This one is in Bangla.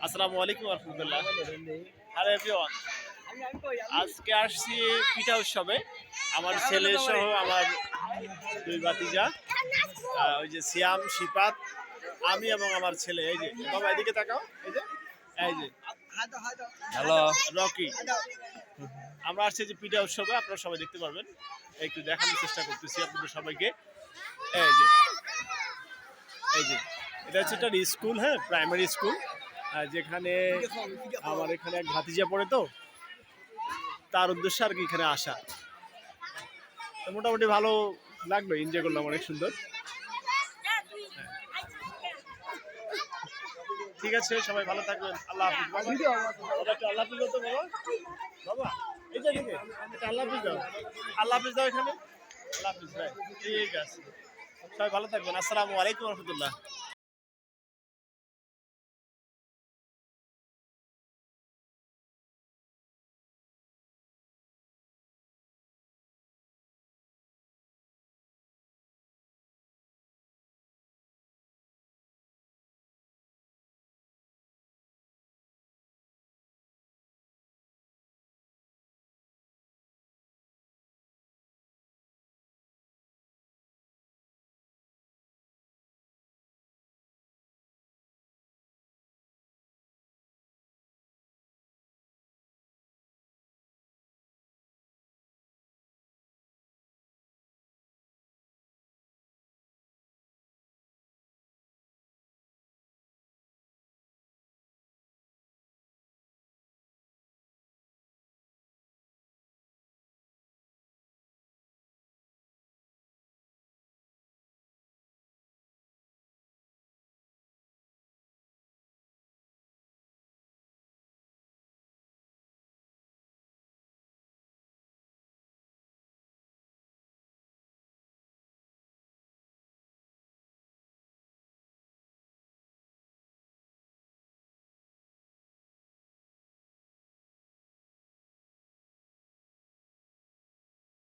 আসসালামু আলাইকুম রহমতুল্লাহ। হ্যালো এভরিওয়ান, আজকে আসছি পিঠা উৎসবে। আমার ছেলে সহ আমার দুই ভাতিজা, ওই যে সিয়াম, শিপাত, আমি এবং আমার ছেলে। এই যে বাবা, এদিকে তাকাও। এই যে হ্যালো, রকি। আমরা আসছি যে পিঠা উৎসবে, আপনারা সবাই দেখতে পারবেন। একটু দেখানোর চেষ্টা করতেছি আপনাদের সবাইকে। এই যে এই যে এটা হচ্ছে একটা স্কুল, হ্যাঁ, প্রাইমারি স্কুল, যেখানে আমার এখানে এক ভাতিজা পড়ে, তো তার উদ্দেশ্যে আর কি এখানে আসা। তো মোটামুটি ভালো লাগলো, এনজয় করলাম, অনেক সুন্দর। ঠিক আছে, সবাই ভালো থাকবেন, আল্লাহ হাফিজ। বাবা, একটা আল্লাহ হাফিজ দাও তো বাবা। বাবা, এই যে এদিকে একটা আল্লাহ হাফিজ দাও। আল্লাহ হাফিজ দাও এখানে। আল্লাহ হাফিজ ভাই। ঠিক আছে, সবাই ভালো থাকবেন। আসসালামু আলাইকুম রহমতুল্লাহ।